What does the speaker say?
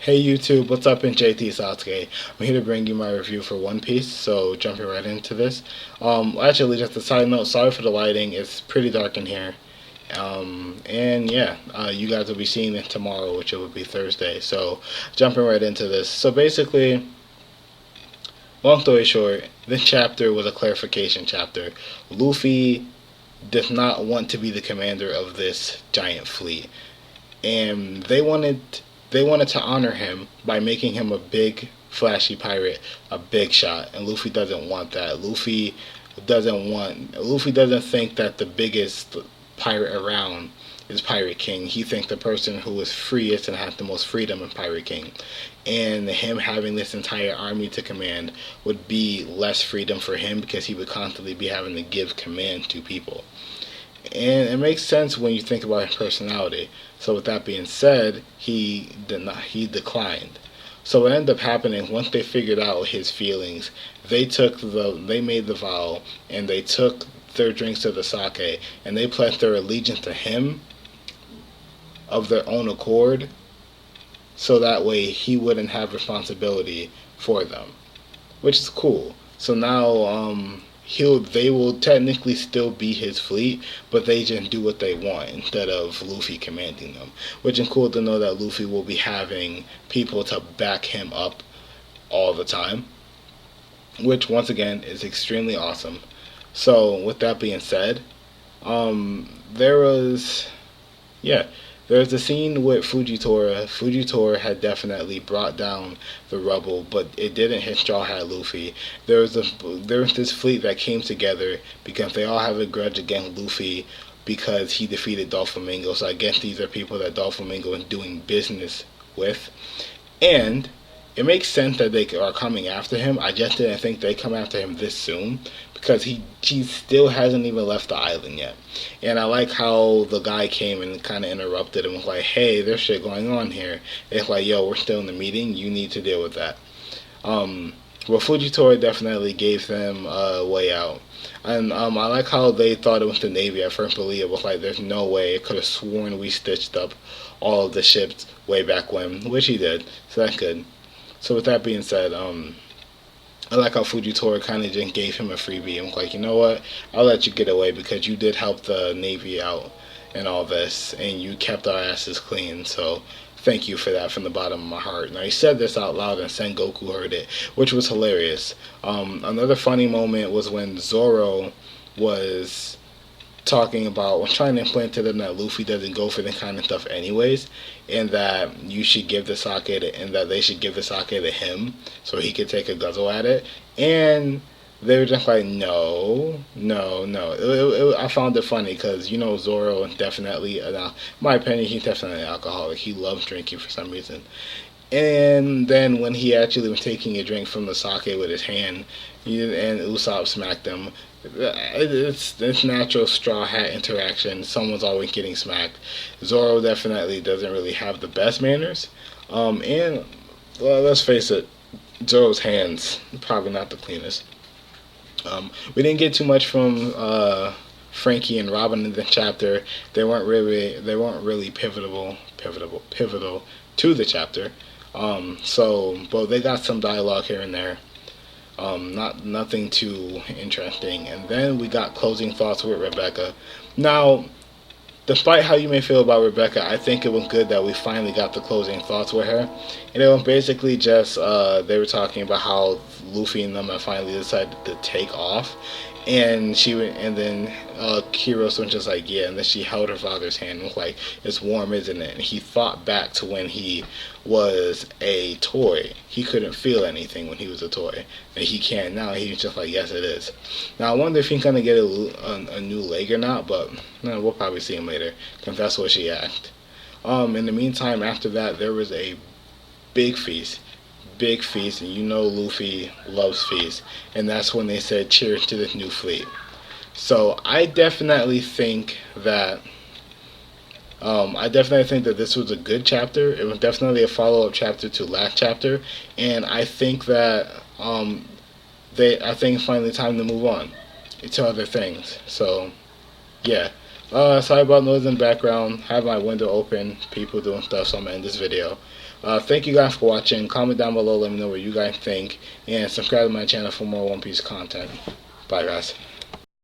Hey YouTube, what's up? In JT Sasuke. I'm here to bring you my review for One Piece, so jumping right into this. Actually, just a side note, sorry for the lighting, it's pretty dark in here. And yeah, you guys will be seeing it tomorrow, which it will be Thursday. So, jumping right into this. So basically, long story short, this chapter was a clarification chapter. Luffy does not want to be the commander of this giant fleet, and they wanted to honor him by making him a big flashy pirate, a big shot, and Luffy doesn't want that. Luffy doesn't think that the biggest pirate around is Pirate King. He thinks the person who is freest and has the most freedom is Pirate King. And him having this entire army to command would be less freedom for him because he would constantly be having to give command to people. And it makes sense when you think about his personality. So with that being said, he declined. So what ended up happening once they figured out his feelings, they made the vow and they took their drinks of the sake and they pledged their allegiance to him of their own accord, so that way he wouldn't have responsibility for them, which is cool. So now they will technically still be his fleet, but they just do what they want instead of Luffy commanding them. Which is cool to know that Luffy will be having people to back him up all the time, which once again is extremely awesome. So with that being said, there was yeah, there's a scene with Fujitora. Fujitora had definitely brought down the rubble, but it didn't hit Straw Hat Luffy. There was this fleet that came together because they all have a grudge against Luffy because he defeated Doflamingo. So I guess these are people that Doflamingo is doing business with, and it makes sense that they are coming after him. I just didn't think they come after him this soon because he still hasn't even left the island yet. And I like how the guy came and kind of interrupted him, was like, "Hey, there's shit going on here." It's like, "Yo, we're still in the meeting. You need to deal with that." Well, Fujitora definitely gave them a way out. And I like how they thought it was the Navy at first, believe it was like, there's no way. It could have sworn we stitched up all of the ships way back when, which he did. So that's good. So with that being said, I like how Fujitora kind of just gave him a freebie and was like, you know what, I'll let you get away because you did help the Navy out and all this, and you kept our asses clean, so thank you for that from the bottom of my heart. Now, he said this out loud and Sengoku heard it, which was hilarious. Another funny moment was when Zoro was talking about, was trying to explain to them that Luffy doesn't go for that kind of stuff anyways, and that you should give the sake and that they should give the sake to him so he could take a guzzle at it. And they were just like, no, no, no. I found it funny because, Zoro definitely, in my opinion, he's definitely an alcoholic. He loves drinking for some reason. And then when he actually was taking a drink from the sake with his hand, and Usopp smacked him, it's natural Straw Hat interaction. Someone's always getting smacked. Zoro definitely doesn't really have the best manners. And well, let's face it, Zoro's hands probably not the cleanest. We didn't get too much from Frankie and Robin in the chapter. They weren't really pivotal to the chapter. But they got some dialogue here and there. Nothing too interesting. And then we got closing thoughts with Rebecca. Now, despite how you may feel about Rebecca, I think it was good that we finally got the closing thoughts with her. And it was basically just they were talking about how Luffy and them have finally decided to take off. And then Kiros was just like, yeah, and then she held her father's hand and was like, it's warm, isn't it? And he thought back to when he was a toy. He couldn't feel anything when he was a toy. And he can now. He's just like, yes, it is. Now, I wonder if he's going to get a new leg or not, but no, we'll probably see him later, because that's what she asked. In the meantime, after that, there was a big feast. And Luffy loves feasts, and that's when they said cheers to this new fleet. So I definitely think that this was a good chapter. It was definitely a follow-up chapter to last chapter, and I think that I think it's finally time to move on to other things. So yeah. Sorry about noise in the background. I have my window open, people doing stuff, so I'm gonna end this video. Thank you guys for watching. Comment down below, let me know what you guys think, and subscribe to my channel for more One Piece content. Bye, guys.